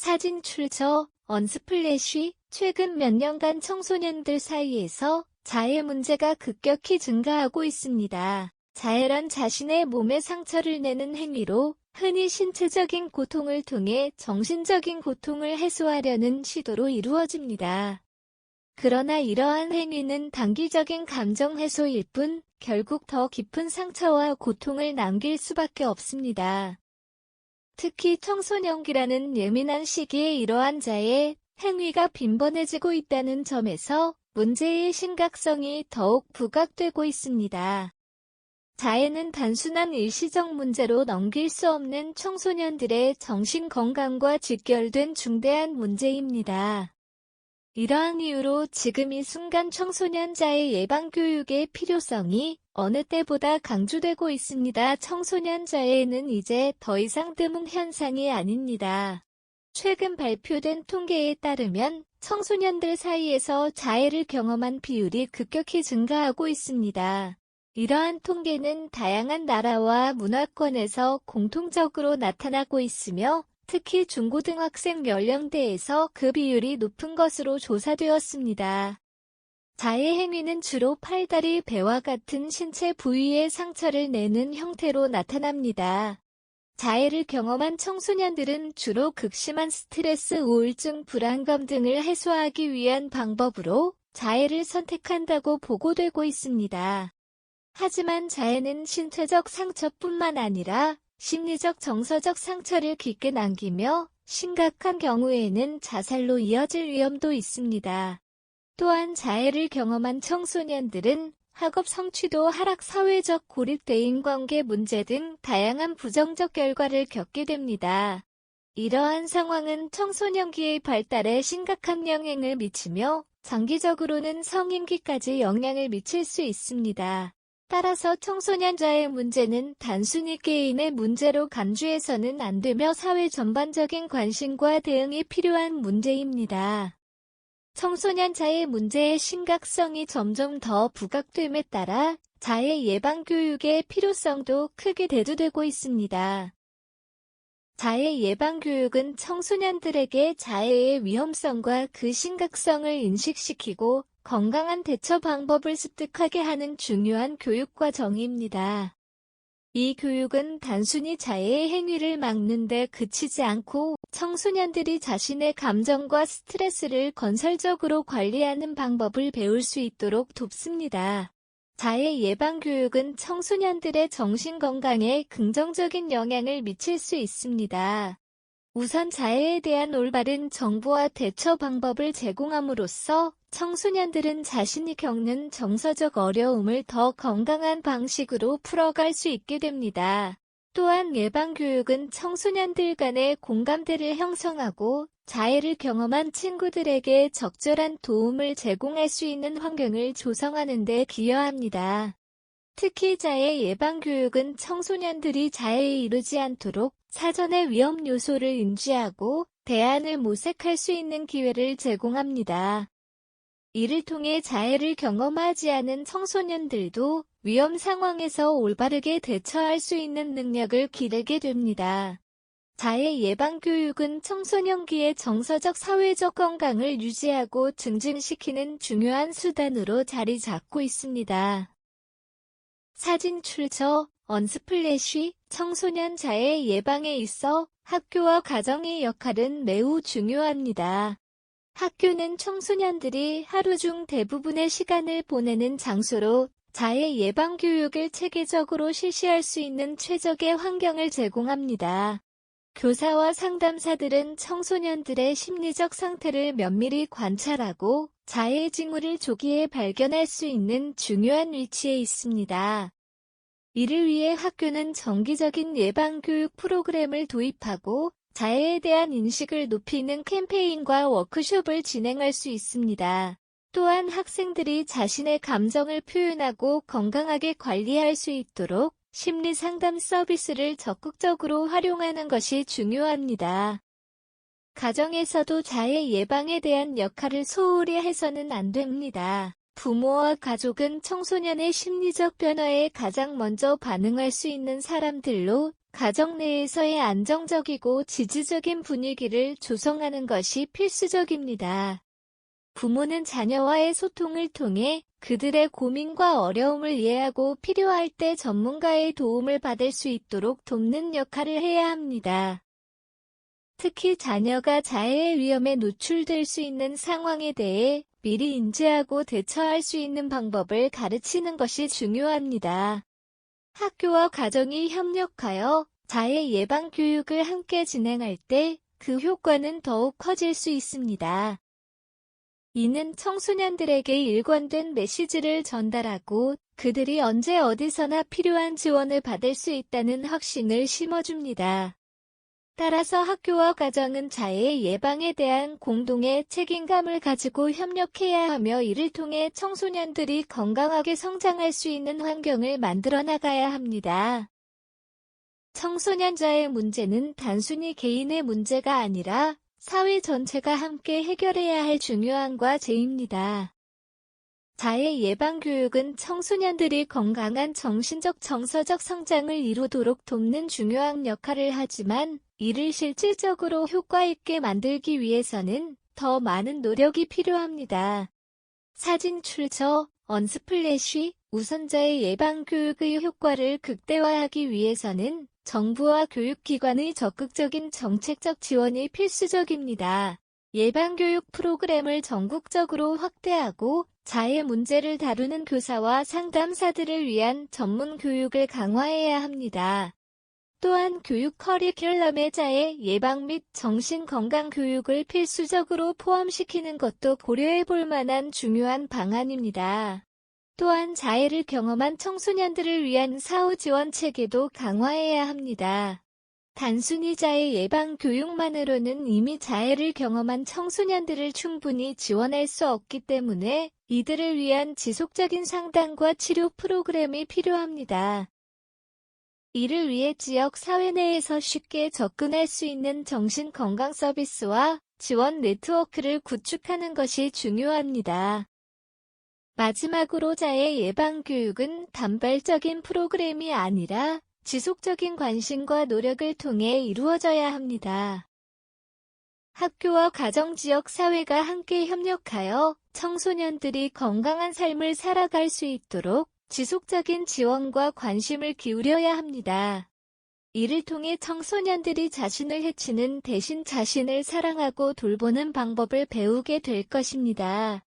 사진 출처 언스플래시. 최근 몇 년간 청소년들 사이에서 자해 문제가 급격히 증가하고 있습니다. 자해란 자신의 몸에 상처를 내는 행위로 흔히 신체적인 고통을 통해 정신적인 고통을 해소하려는 시도로 이루어집니다. 그러나 이러한 행위는 단기적인 감정 해소일 뿐 결국 더 깊은 상처와 고통을 남길 수밖에 없습니다. 특히 청소년기라는 예민한 시기에 이러한 자해 행위가 빈번해지고 있다는 점에서 문제의 심각성이 더욱 부각되고 있습니다. 자해는 단순한 일시적 문제로 넘길 수 없는 청소년들의 정신건강과 직결된 중대한 문제입니다. 이러한 이유로 지금 이 순간 청소년 자해 예방교육의 필요성이 어느 때보다 강조되고 있습니다. 청소년 자해는 이제 더 이상 드문 현상이 아닙니다. 최근 발표된 통계에 따르면 청소년들 사이에서 자해를 경험한 비율이 급격히 증가하고 있습니다. 이러한 통계는 다양한 나라와 문화권에서 공통적으로 나타나고 있으며 특히 중고등학생 연령대에서 그 비율이 높은 것으로 조사되었습니다. 자해 행위는 주로 팔다리, 배와 같은 신체 부위에 상처를 내는 형태로 나타납니다. 자해를 경험한 청소년들은 주로 극심한 스트레스, 우울증, 불안감 등을 해소하기 위한 방법으로 자해를 선택한다고 보고되고 있습니다. 하지만 자해는 신체적 상처뿐만 아니라 심리적, 정서적 상처를 깊게 남기며 심각한 경우에는 자살로 이어질 위험도 있습니다. 또한 자해를 경험한 청소년들은 학업 성취도 하락, 사회적 고립, 대인관계 문제 등 다양한 부정적 결과를 겪게 됩니다. 이러한 상황은 청소년기의 발달에 심각한 영향을 미치며 장기적으로는 성인기까지 영향을 미칠 수 있습니다. 따라서 청소년 자해 문제는 단순히 개인의 문제로 간주해서는 안 되며 사회 전반적인 관심과 대응이 필요한 문제입니다. 청소년 자해 문제의 심각성이 점점 더 부각됨에 따라 자해 예방 교육의 필요성도 크게 대두되고 있습니다. 자해 예방 교육은 청소년들에게 자해의 위험성과 그 심각성을 인식시키고 건강한 대처 방법을 습득하게 하는 중요한 교육 과정입니다. 이 교육은 단순히 자해의 행위를 막는 데 그치지 않고 청소년들이 자신의 감정과 스트레스를 건설적으로 관리하는 방법을 배울 수 있도록 돕습니다. 자해 예방 교육은 청소년들의 정신건강에 긍정적인 영향을 미칠 수 있습니다. 우선 자해에 대한 올바른 정보와 대처 방법을 제공함으로써 청소년들은 자신이 겪는 정서적 어려움을 더 건강한 방식으로 풀어갈 수 있게 됩니다. 또한 예방교육은 청소년들 간의 공감대를 형성하고 자해를 경험한 친구들에게 적절한 도움을 제공할 수 있는 환경을 조성하는 데 기여합니다. 특히 자해 예방교육은 청소년들이 자해에 이르지 않도록 사전에 위험 요소를 인지하고 대안을 모색할 수 있는 기회를 제공합니다. 이를 통해 자해를 경험하지 않은 청소년들도 위험 상황에서 올바르게 대처할 수 있는 능력을 기르게 됩니다. 자해 예방 교육은 청소년기의 정서적, 사회적 건강을 유지하고 증진시키는 중요한 수단으로 자리 잡고 있습니다. 사진 출처 언스플래시. 청소년 자해 예방에 있어 학교와 가정의 역할은 매우 중요합니다. 학교는 청소년들이 하루 중 대부분의 시간을 보내는 장소로 자해 예방 교육을 체계적으로 실시할 수 있는 최적의 환경을 제공합니다. 교사와 상담사들은 청소년들의 심리적 상태를 면밀히 관찰하고 자해 징후를 조기에 발견할 수 있는 중요한 위치에 있습니다. 이를 위해 학교는 정기적인 예방교육 프로그램을 도입하고 자해에 대한 인식을 높이는 캠페인과 워크숍을 진행할 수 있습니다. 또한 학생들이 자신의 감정을 표현하고 건강하게 관리할 수 있도록 심리상담 서비스를 적극적으로 활용하는 것이 중요합니다. 가정에서도 자해 예방에 대한 역할을 소홀히 해서는 안 됩니다. 부모와 가족은 청소년의 심리적 변화에 가장 먼저 반응할 수 있는 사람들로 가정 내에서의 안정적이고 지지적인 분위기를 조성하는 것이 필수적입니다. 부모는 자녀와의 소통을 통해 그들의 고민과 어려움을 이해하고 필요할 때 전문가의 도움을 받을 수 있도록 돕는 역할을 해야 합니다. 특히 자녀가 자해의 위험에 노출될 수 있는 상황에 대해 미리 인지하고 대처할 수 있는 방법을 가르치는 것이 중요합니다. 학교와 가정이 협력하여 자해 예방 교육을 함께 진행할 때 그 효과는 더욱 커질 수 있습니다. 이는 청소년들에게 일관된 메시지를 전달하고 그들이 언제 어디서나 필요한 지원을 받을 수 있다는 확신을 심어줍니다. 따라서 학교와 가정은 자해 예방에 대한 공동의 책임감을 가지고 협력해야 하며 이를 통해 청소년들이 건강하게 성장할 수 있는 환경을 만들어 나가야 합니다. 청소년 자해 문제는 단순히 개인의 문제가 아니라 사회 전체가 함께 해결해야 할 중요한 과제입니다. 자해 예방 교육은 청소년들이 건강한 정신적 정서적 성장을 이루도록 돕는 중요한 역할을 하지만 이를 실질적으로 효과 있게 만들기 위해서는 더 많은 노력이 필요합니다. 사진 출처, 언스플래시, 우선자해 예방 교육의 효과를 극대화하기 위해서는 정부와 교육기관의 적극적인 정책적 지원이 필수적입니다. 예방교육 프로그램을 전국적으로 확대하고 자해 문제를 다루는 교사와 상담사들을 위한 전문 교육을 강화해야 합니다. 또한 교육 커리큘럼에 자해 예방 및 정신건강 교육을 필수적으로 포함시키는 것도 고려해 볼 만한 중요한 방안입니다. 또한 자해를 경험한 청소년들을 위한 사후 지원 체계도 강화해야 합니다. 단순히 자해 예방 교육만으로는 이미 자해를 경험한 청소년들을 충분히 지원할 수 없기 때문에 이들을 위한 지속적인 상담과 치료 프로그램이 필요합니다. 이를 위해 지역 사회 내에서 쉽게 접근할 수 있는 정신건강 서비스와 지원 네트워크를 구축하는 것이 중요합니다. 마지막으로 자해 예방 교육은 단발적인 프로그램이 아니라 지속적인 관심과 노력을 통해 이루어져야 합니다. 학교와 가정 지역 사회가 함께 협력하여 청소년들이 건강한 삶을 살아갈 수 있도록 지속적인 지원과 관심을 기울여야 합니다. 이를 통해 청소년들이 자신을 해치는 대신 자신을 사랑하고 돌보는 방법을 배우게 될 것입니다.